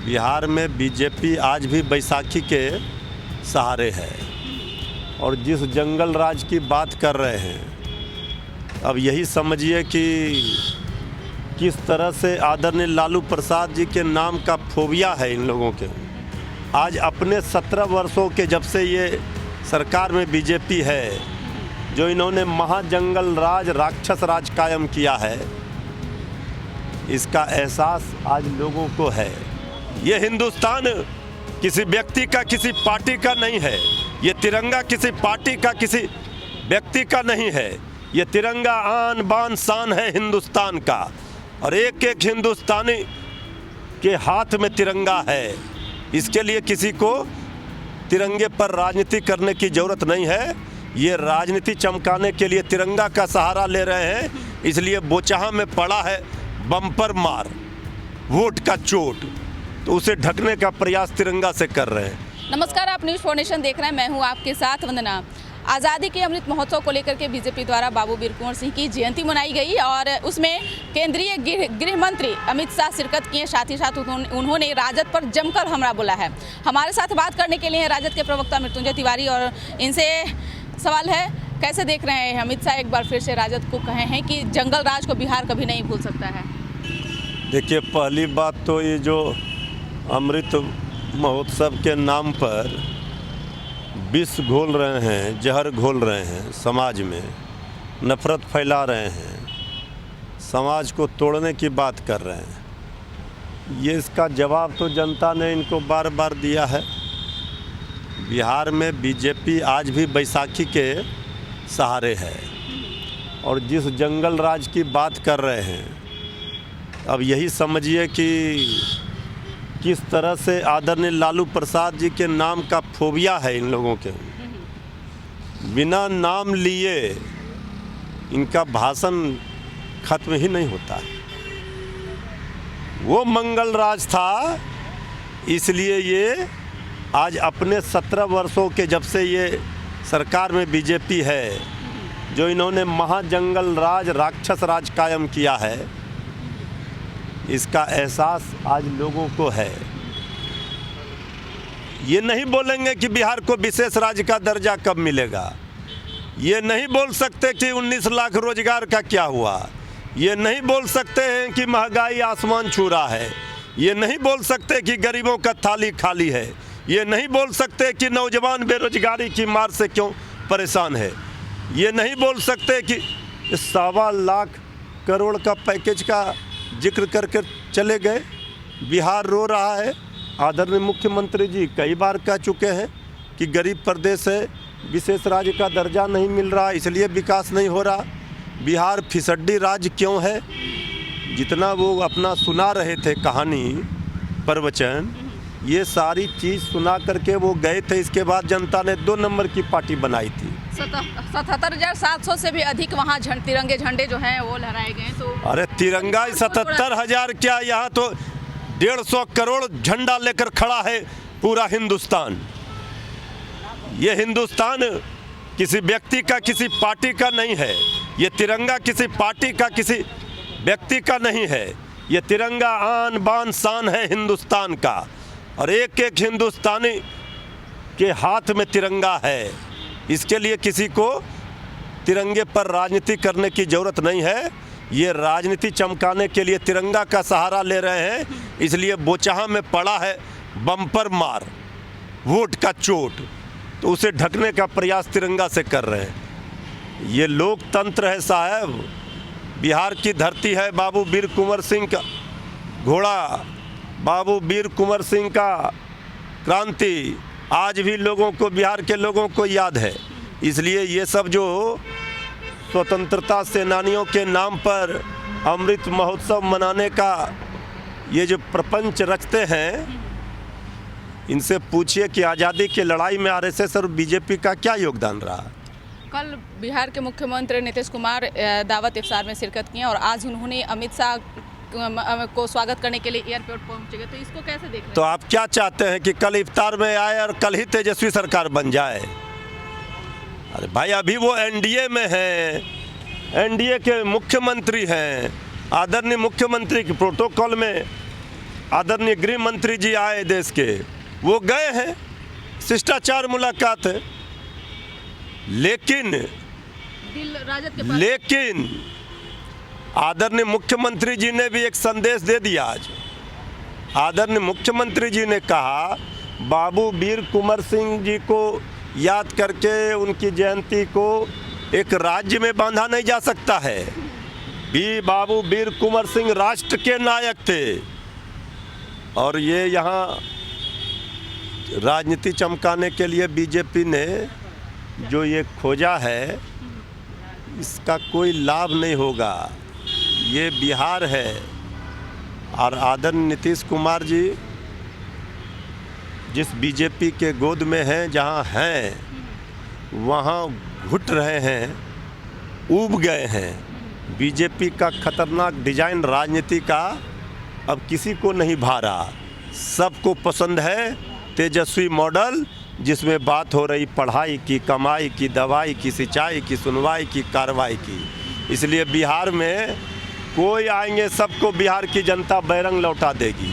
बिहार में बीजेपी आज भी बैसाखी के सहारे है और जिस जंगल राज की बात कर रहे हैं, अब यही समझिए कि किस तरह से आदरणीय लालू प्रसाद जी के नाम का फोबिया है इन लोगों के। आज अपने 17 वर्षों के जब से ये सरकार में बीजेपी है, जो इन्होंने महाजंगल राज राक्षस राज कायम किया है, इसका एहसास आज लोगों को है। ये हिंदुस्तान किसी व्यक्ति का, किसी पार्टी का नहीं है। ये तिरंगा किसी पार्टी का, किसी व्यक्ति का नहीं है। ये तिरंगा आन बान शान है हिंदुस्तान का और एक एक हिंदुस्तानी के हाथ में तिरंगा है। इसके लिए किसी को तिरंगे पर राजनीति करने की ज़रूरत नहीं है। ये राजनीति चमकाने के लिए तिरंगा का सहारा ले रहे हैं, इसलिए बोचहा में पड़ा है बम्पर मार, वोट का चोट, तो उसे ढकने का प्रयास तिरंगा से कर रहे हैं। नमस्कार, आप न्यूज़ फाउंडेशन देख रहे हैं। मैं हूं आपके साथ वंदना। आज़ादी के अमृत महोत्सव को लेकर के बीजेपी द्वारा बाबू वीर कुंवर सिंह की जयंती मनाई गई और उसमें केंद्रीय गृह मंत्री अमित शाह शिरकत किए। साथ ही साथ उन्होंने राजद पर जमकर हमला बोला है। हमारे साथ बात करने के लिए राजद के प्रवक्ता मृत्युंजय तिवारी, और इनसे सवाल है, कैसे देख रहे हैं अमित शाह एक बार फिर से राजद को कहे हैं कि जंगल राज को बिहार कभी नहीं भूल सकता है? देखिए, पहली बात तो ये जो अमृत महोत्सव के नाम पर विष घोल रहे हैं, जहर घोल रहे हैं, समाज में नफरत फैला रहे हैं, समाज को तोड़ने की बात कर रहे हैं, ये इसका जवाब तो जनता ने इनको बार बार दिया है। बिहार में बीजेपी आज भी बैसाखी के सहारे है और जिस जंगल राज की बात कर रहे हैं, अब यही समझिए कि किस तरह से आदरणीय लालू प्रसाद जी के नाम का फोबिया है इन लोगों के। बिना नाम लिए इनका भाषण खत्म ही नहीं होता है। वो मंगल राज था, इसलिए ये आज अपने 17 वर्षों के जब से ये सरकार में बीजेपी है, जो इन्होंने महाजंगल राज राक्षस राज कायम किया है, इसका एहसास आज लोगों को है। ये नहीं बोलेंगे कि बिहार को विशेष राज्य का दर्जा कब मिलेगा। ये नहीं बोल सकते कि 19 लाख रोजगार का क्या हुआ। ये नहीं बोल सकते हैं कि महंगाई आसमान छू रहा है। ये नहीं बोल सकते कि गरीबों का थाली खाली है। ये नहीं बोल सकते कि नौजवान बेरोजगारी की मार से क्यों परेशान है। ये नहीं बोल सकते कि 1.25 लाख करोड़ का पैकेज का जिक्र करके चले गए। बिहार रो रहा है। आदरणीय मुख्यमंत्री जी कई बार कह चुके हैं कि गरीब प्रदेश है, विशेष राज्य का दर्जा नहीं मिल रहा, इसलिए विकास नहीं हो रहा। बिहार फिसड्डी राज्य क्यों है? जितना वो अपना सुना रहे थे कहानी, प्रवचन, ये सारी चीज़ सुना करके वो गए थे। इसके बाद जनता ने 2 नंबर की पार्टी बनाई थी। 77,700 से भी अधिक वहाँ तिरंगे झंडे जो हैं वो लहराए गए। तो अरे तिरंगा 77,000 क्या, यहाँ तो 150 करोड़ झंडा लेकर खड़ा है पूरा हिंदुस्तान। ये हिंदुस्तान किसी व्यक्ति का, किसी पार्टी का नहीं है। ये तिरंगा किसी पार्टी का, किसी व्यक्ति का नहीं है। ये तिरंगा आन बान शान है हिंदुस्तान का और एक एक हिंदुस्तानी के हाथ में तिरंगा है। इसके लिए किसी को तिरंगे पर राजनीति करने की ज़रूरत नहीं है। ये राजनीति चमकाने के लिए तिरंगा का सहारा ले रहे हैं, इसलिए बोचहा में पड़ा है बम्पर मार, वोट का चोट, तो उसे ढकने का प्रयास तिरंगा से कर रहे हैं। ये लोकतंत्र है साहब। बिहार की धरती है बाबू वीर कुंवर सिंह का घोड़ा, बाबू वीर कुंवर सिंह का क्रांति आज भी लोगों को, बिहार के लोगों को याद है। इसलिए ये सब जो स्वतंत्रता सेनानियों के नाम पर अमृत महोत्सव मनाने का ये जो प्रपंच रचते हैं, इनसे पूछिए कि आज़ादी की लड़ाई में आरएसएस और बीजेपी का क्या योगदान रहा। कल बिहार के मुख्यमंत्री नीतीश कुमार दावत इफ्तार में शिरकत किए और आज उन्होंने अमित शाह को स्वागत करने के लिए एयरपोर्ट पहुंचे गए, तो इसको कैसे देख रहे हैं? तो आप क्या चाहते हैं कि कल इफ्तार में आए और कल ही तेजस्वी सरकार बन जाए? अरे भाई, अभी वो एनडीए में हैं, एनडीए के मुख्यमंत्री हैं। आदरणीय मुख्यमंत्री के प्रोटोकॉल में आदरणीय गृह मंत्री जी आए देश के, वो गए हैं, शिष्टाचार मुलाकात है, लेकिन राजद के पास लेकिन आदरणीय मुख्यमंत्री जी ने भी एक संदेश दे दिया। आज आदरणीय मुख्यमंत्री जी ने कहा बाबू वीर कुंवर सिंह जी को याद करके उनकी जयंती को एक राज्य में बांधा नहीं जा सकता है। बाबू वीर कुंवर सिंह राष्ट्र के नायक थे और ये यहाँ राजनीति चमकाने के लिए बीजेपी ने जो ये खोजा है, इसका कोई लाभ नहीं होगा। ये बिहार है और आदरणीय नीतीश कुमार जी जिस बीजेपी के गोद में हैं, जहाँ हैं, वहाँ घुट रहे हैं, ऊब गए हैं। बीजेपी का खतरनाक डिजाइन राजनीति का अब किसी को नहीं भा रहा। सबको पसंद है तेजस्वी मॉडल, जिसमें बात हो रही पढ़ाई की, कमाई की, दवाई की, सिंचाई की, सुनवाई की, कार्रवाई की। इसलिए बिहार में कोई आएंगे, सबको बिहार की जनता बैरंग लौटा देगी।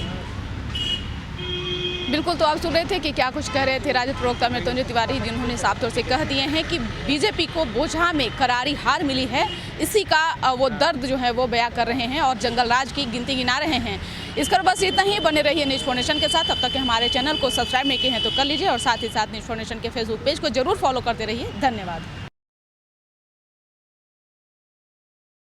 बिल्कुल, तो आप सुन रहे थे कि क्या कुछ कह रहे थे राजद प्रवक्ता मृत्युंजय तिवारी, जिन्होंने साफ तौर से कह दिए हैं कि बीजेपी को बोझा में करारी हार मिली है, इसी का वो दर्द जो है वो बयां कर रहे हैं और जंगल राज की गिनती गिना रहे हैं। इस पर बस इतना ही। बने रहिए न्यूज़ फाउंडेशन के साथ। अब तक हमारे चैनल को सब्सक्राइब नहीं किए हैं तो कर लीजिए और साथ ही साथ न्यूज़ फाउंडेशन के फेसबुक पेज को जरूर फॉलो करते रहिए। धन्यवाद।